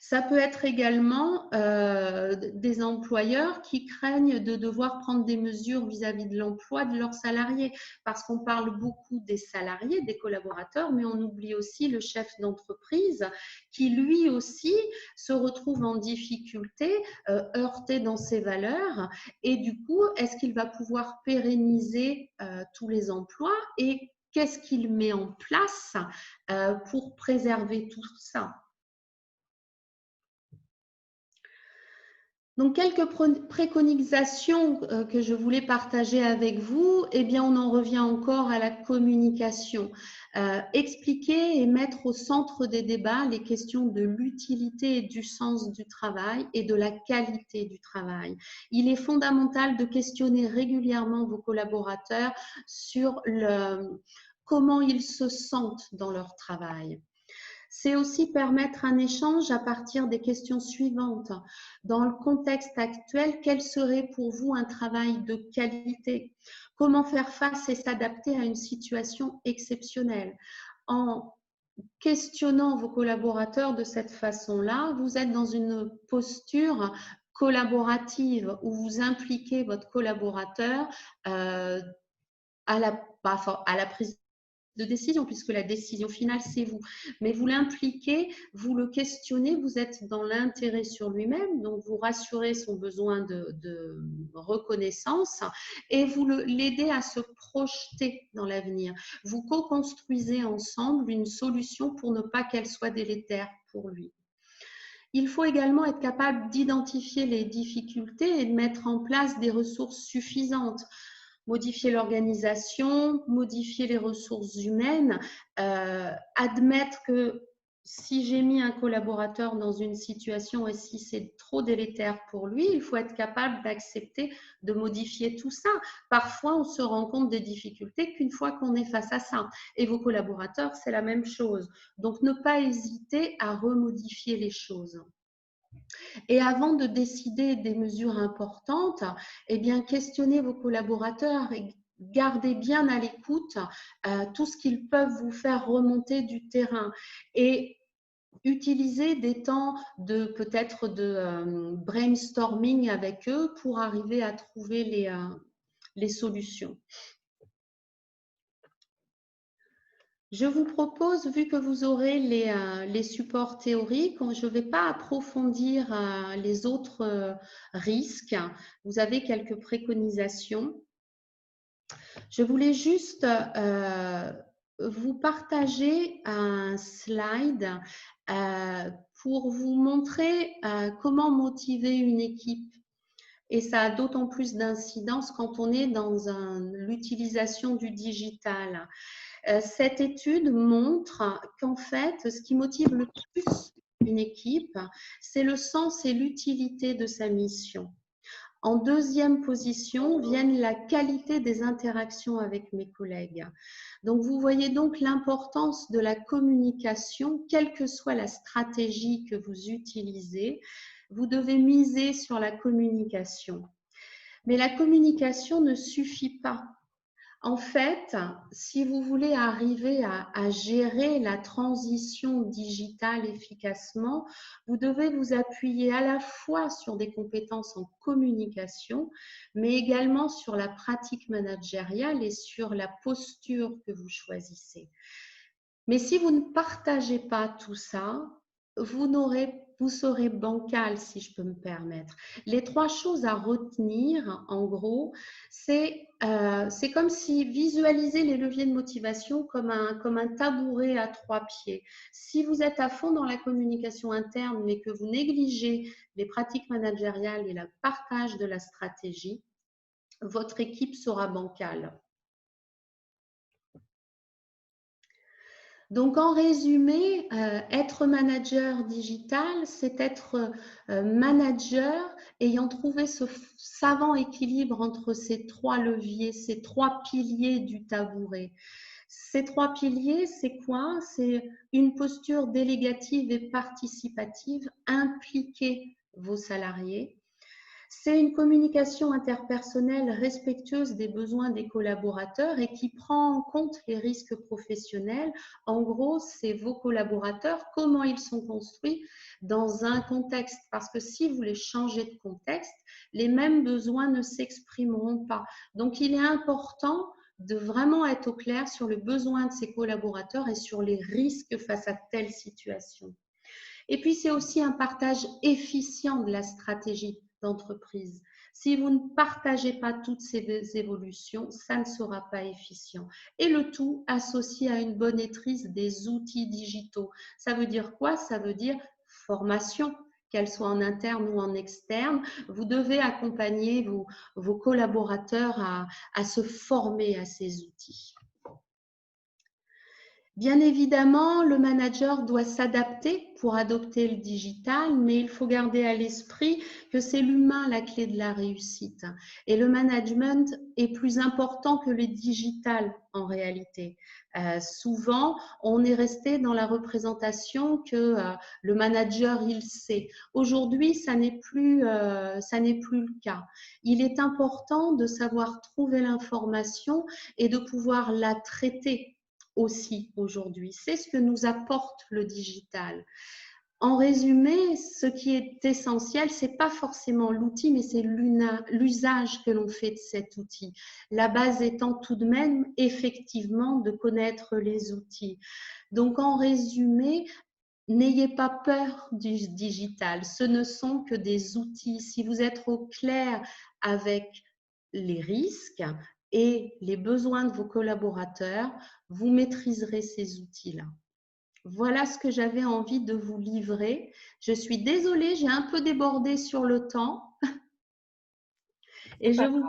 Ça peut être également des employeurs qui craignent de devoir prendre des mesures vis-à-vis de l'emploi de leurs salariés, parce qu'on parle beaucoup des salariés, des collaborateurs, mais on oublie aussi le chef d'entreprise qui lui aussi se retrouve en difficulté, heurté dans ses valeurs, et du coup, est-ce qu'il va pouvoir pérenniser tous les emplois et qu'est-ce qu'il met en place pour préserver tout ça? Donc, quelques préconisations que je voulais partager avec vous. Eh bien, on en revient encore à la communication. Expliquer et mettre au centre des débats les questions de l'utilité et du sens du travail et de la qualité du travail. Il est fondamental de questionner régulièrement vos collaborateurs sur comment ils se sentent dans leur travail. C'est aussi permettre un échange à partir des questions suivantes. Dans le contexte actuel, quel serait pour vous un travail de qualité? Comment faire face et s'adapter à une situation exceptionnelle? En questionnant vos collaborateurs de cette façon-là, vous êtes dans une posture collaborative où vous impliquez votre collaborateur à la prise de décision, puisque la décision finale, c'est vous. Mais vous l'impliquez, vous le questionnez, vous êtes dans l'intérêt sur lui-même, donc vous rassurez son besoin de reconnaissance et vous l'aidez à se projeter dans l'avenir. Vous co-construisez ensemble une solution pour ne pas qu'elle soit délétère pour lui. Il faut également être capable d'identifier les difficultés et de mettre en place des ressources suffisantes. Modifier l'organisation, modifier les ressources humaines, admettre que si j'ai mis un collaborateur dans une situation et si c'est trop délétère pour lui, il faut être capable d'accepter de modifier tout ça. Parfois, on se rend compte des difficultés qu'une fois qu'on est face à ça. Et vos collaborateurs, c'est la même chose. Donc, ne pas hésiter à remodifier les choses. Et avant de décider des mesures importantes, eh bien, questionnez vos collaborateurs et gardez bien à l'écoute tout ce qu'ils peuvent vous faire remonter du terrain. Et utilisez des temps peut-être de brainstorming avec eux pour arriver à trouver les solutions. Je vous propose, vu que vous aurez les supports théoriques, je ne vais pas approfondir les autres risques. Vous avez quelques préconisations. Je voulais juste vous partager un slide pour vous montrer comment motiver une équipe. Et ça a d'autant plus d'incidence quand on est dans l'utilisation du digital. Cette étude montre qu'en fait, ce qui motive le plus une équipe, c'est le sens et l'utilité de sa mission. En deuxième position viennent la qualité des interactions avec mes collègues. Donc, vous voyez donc l'importance de la communication, quelle que soit la stratégie que vous utilisez. Vous devez miser sur la communication. Mais la communication ne suffit pas. En fait, si vous voulez arriver à gérer la transition digitale efficacement, vous devez vous appuyer à la fois sur des compétences en communication, mais également sur la pratique managériale et sur la posture que vous choisissez. Mais si vous ne partagez pas tout ça, vous serez bancal, si je peux me permettre. Les trois choses à retenir, en gros, c'est comme si visualiser les leviers de motivation comme un tabouret à trois pieds. Si vous êtes à fond dans la communication interne, mais que vous négligez les pratiques managériales et le partage de la stratégie, votre équipe sera bancale. Donc, en résumé, être manager digital, c'est être manager ayant trouvé ce savant équilibre entre ces trois leviers, ces trois piliers du tabouret. Ces trois piliers, c'est quoi? C'est une posture délégative et participative, impliquer vos salariés. C'est une communication interpersonnelle respectueuse des besoins des collaborateurs et qui prend en compte les risques professionnels. En gros, c'est vos collaborateurs, comment ils sont construits dans un contexte. Parce que si vous les changez de contexte, les mêmes besoins ne s'exprimeront pas. Donc, il est important de vraiment être au clair sur le besoin de ses collaborateurs et sur les risques face à telle situation. Et puis, c'est aussi un partage efficient de la stratégie d'entreprise. Si vous ne partagez pas toutes ces évolutions, ça ne sera pas efficient. Et le tout associé à une bonne maîtrise des outils digitaux. Ça veut dire quoi? Ça veut dire formation, qu'elle soit en interne ou en externe. Vous devez accompagner vos collaborateurs à se former à ces outils. Bien évidemment, le manager doit s'adapter pour adopter le digital, mais il faut garder à l'esprit que c'est l'humain la clé de la réussite. Et le management est plus important que le digital en réalité. Souvent, on est resté dans la représentation que le manager, il sait. Aujourd'hui, ça n'est plus le cas. Il est important de savoir trouver l'information et de pouvoir la traiter aussi aujourd'hui. C'est ce que nous apporte le digital. En résumé, ce qui est essentiel, c'est pas forcément l'outil, mais c'est l'usage que l'on fait de cet outil. La base étant tout de même effectivement de connaître les outils. Donc, en résumé, n'ayez pas peur du digital. Ce ne sont que des outils. Si vous êtes au clair avec les risques et les besoins de vos collaborateurs, vous maîtriserez ces outils-là. Voilà ce que j'avais envie de vous livrer. Je suis désolée, j'ai un peu débordé sur le temps. Et je vous...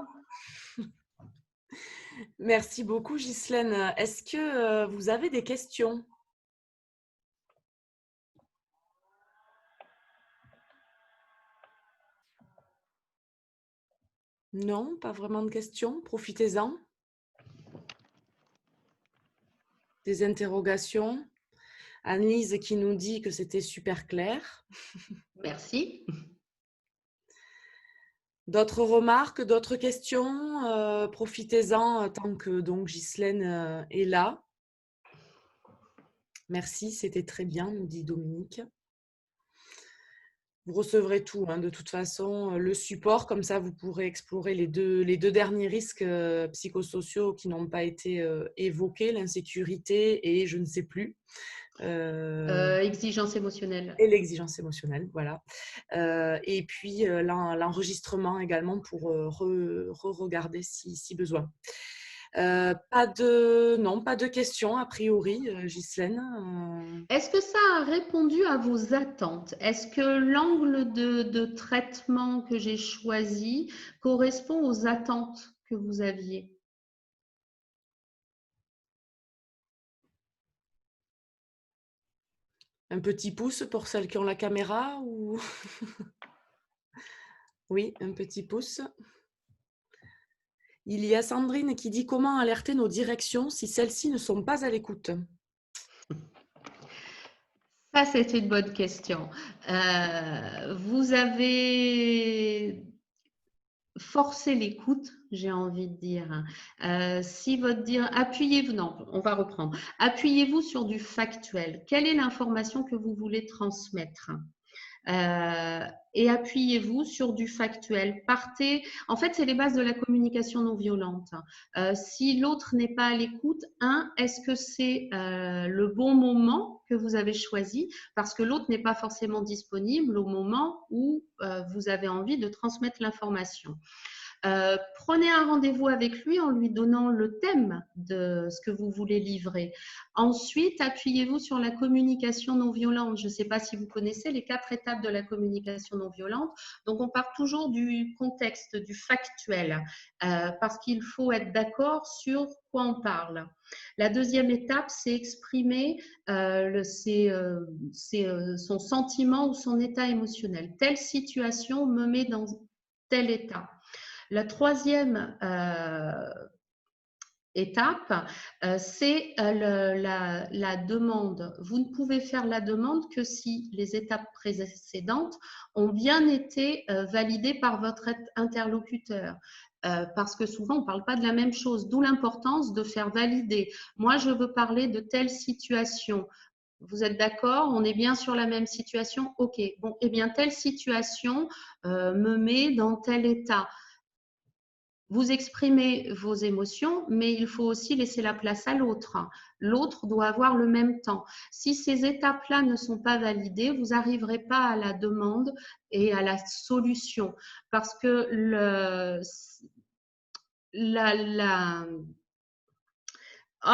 Merci beaucoup, Ghislaine. Est-ce que vous avez des questions? Non, pas vraiment de questions. Profitez-en. Des interrogations? Annelise qui nous dit que c'était super clair. Merci. D'autres remarques, d'autres questions? Profitez-en tant que donc Ghislaine est là. Merci, c'était très bien, nous dit Dominique. Vous recevrez tout, hein, de toute façon, le support, comme ça vous pourrez explorer les deux derniers risques psychosociaux qui n'ont pas été évoqués, l'insécurité et je ne sais plus. Exigence émotionnelle. Et l'exigence émotionnelle, voilà. Et puis l'enregistrement également pour re-regarder si besoin. Pas de questions a priori, Ghislaine. Est-ce que ça a répondu à vos attentes? Est-ce que l'angle de traitement que j'ai choisi correspond aux attentes que vous aviez? Un petit pouce pour celles qui ont la caméra ou Oui, un petit pouce. Il y a Sandrine qui dit: «Comment alerter nos directions si celles-ci ne sont pas à l'écoute?» Ça, c'est une bonne question. Vous avez forcé l'écoute, j'ai envie de dire. Si votre dire, appuyez-vous, non, on va reprendre. Appuyez-vous sur du factuel. Quelle est l'information que vous voulez transmettre? Euh, et appuyez-vous sur du factuel. Partez, en fait, c'est les bases de la communication non violente. Si l'autre n'est pas à l'écoute, est-ce que c'est le bon moment que vous avez choisi? Parce que l'autre n'est pas forcément disponible au moment où vous avez envie de transmettre l'information. Prenez un rendez-vous avec lui en lui donnant le thème de ce que vous voulez livrer. Ensuite, appuyez-vous sur la communication non violente. Je ne sais pas si vous connaissez les 4 étapes de la communication non violente. Donc, on part toujours du contexte, du factuel, parce qu'il faut être d'accord sur quoi on parle. La deuxième étape, c'est exprimer son sentiment ou son état émotionnel. Telle situation me met dans tel état. La troisième étape, c'est la demande. Vous ne pouvez faire la demande que si les étapes précédentes ont bien été validées par votre interlocuteur. Parce que souvent, on ne parle pas de la même chose, d'où l'importance de faire valider. Moi, je veux parler de telle situation. Vous êtes d'accord? On est bien sur la même situation? Ok. Bon, eh bien, telle situation me met dans tel état. Vous exprimez vos émotions, mais il faut aussi laisser la place à l'autre. L'autre doit avoir le même temps. Si ces étapes-là ne sont pas validées, vous n'arriverez pas à la demande et à la solution. Parce que je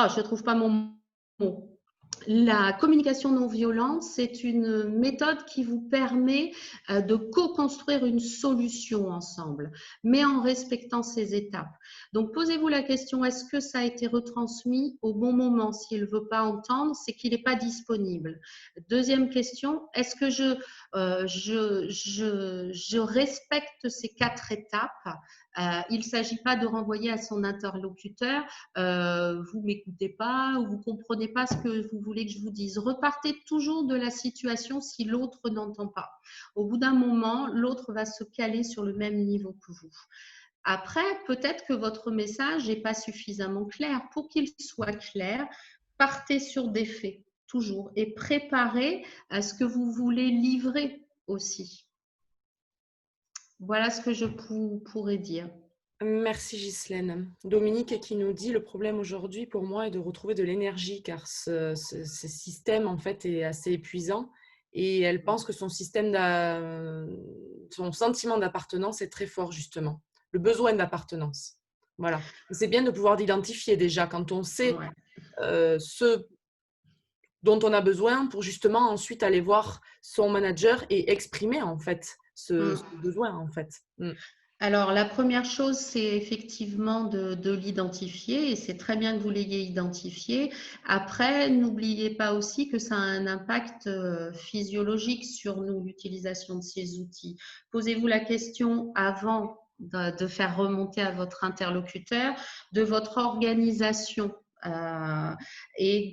ne trouve pas mon mot. La communication non violente, c'est une méthode qui vous permet de co-construire une solution ensemble, mais en respectant ces étapes. Donc, posez-vous la question, est-ce que ça a été retransmis au bon moment? S'il ne veut pas entendre, c'est qu'il n'est pas disponible. Deuxième question, est-ce que je respecte ces 4 étapes? Il ne s'agit pas de renvoyer à son interlocuteur vous m'écoutez pas ou vous comprenez pas ce que vous voulez que je vous dise. Repartez toujours de la situation si l'autre n'entend pas. Au bout d'un moment, l'autre va se caler sur le même niveau que vous. Après, peut-être que votre message n'est pas suffisamment clair. Pour qu'il soit clair, partez sur des faits, toujours, et préparez à ce que vous voulez livrer aussi. Voilà ce que je pourrais dire. Merci Ghislaine. Dominique qui nous dit: le problème aujourd'hui pour moi est de retrouver de l'énergie car ce système en fait est assez épuisant et elle pense que son sentiment d'appartenance est très fort justement, le besoin d'appartenance. Voilà. C'est bien de pouvoir l'identifier déjà quand on sait ce dont on a besoin pour justement ensuite aller voir son manager et exprimer en fait ce besoin en fait. Alors, la première chose, c'est effectivement de l'identifier et c'est très bien que vous l'ayez identifié. Après, n'oubliez pas aussi que ça a un impact physiologique sur nous, l'utilisation de ces outils. Posez-vous la question avant de faire remonter à votre interlocuteur de votre organisation et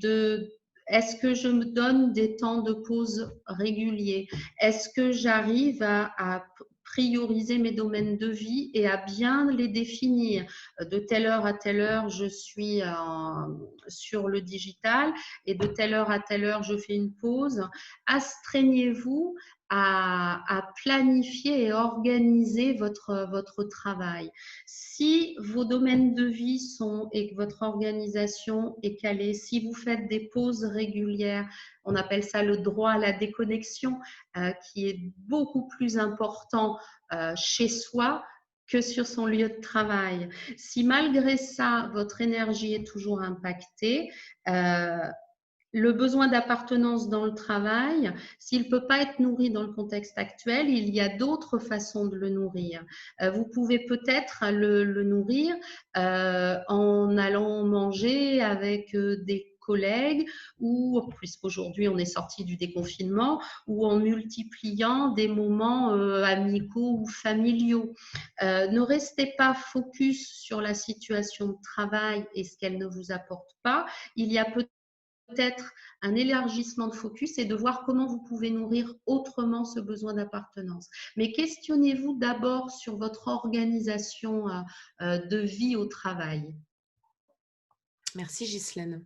est-ce que je me donne des temps de pause réguliers? Est-ce que j'arrive à prioriser mes domaines de vie et à bien les définir? De telle heure à telle heure, je suis sur le digital et de telle heure à telle heure, je fais une pause. Astreignez-vous à planifier et organiser votre travail. Si vos domaines de vie sont et que votre organisation est calée, si vous faites des pauses régulières, on appelle ça le droit à la déconnexion, qui est beaucoup plus important chez soi que sur son lieu de travail. Si malgré ça, votre énergie est toujours impactée, le besoin d'appartenance dans le travail, s'il ne peut pas être nourri dans le contexte actuel, il y a d'autres façons de le nourrir. Vous pouvez peut-être le nourrir en allant manger avec des collègues ou, puisqu'aujourd'hui on est sorti du déconfinement, ou en multipliant des moments amicaux ou familiaux. Ne restez pas focus sur la situation de travail et ce qu'elle ne vous apporte pas. Il y a peut-être un élargissement de focus et de voir comment vous pouvez nourrir autrement ce besoin d'appartenance. Mais questionnez-vous d'abord sur votre organisation de vie au travail. Merci Ghislaine.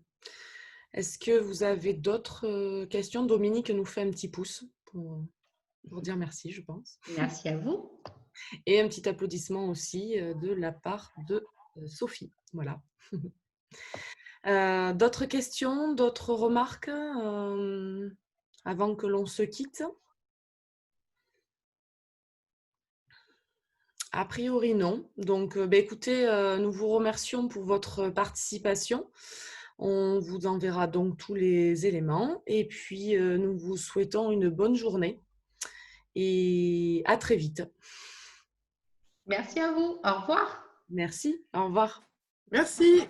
Est-ce que vous avez d'autres questions? Dominique nous fait un petit pouce pour dire merci, je pense. Merci à vous. Et un petit applaudissement aussi de la part de Sophie. Voilà. D'autres questions, d'autres remarques avant que l'on se quitte? A priori, non. Donc, écoutez, nous vous remercions pour votre participation. On vous enverra donc tous les éléments et puis nous vous souhaitons une bonne journée et à très vite. Merci à vous. Au revoir. Merci, au revoir. Merci.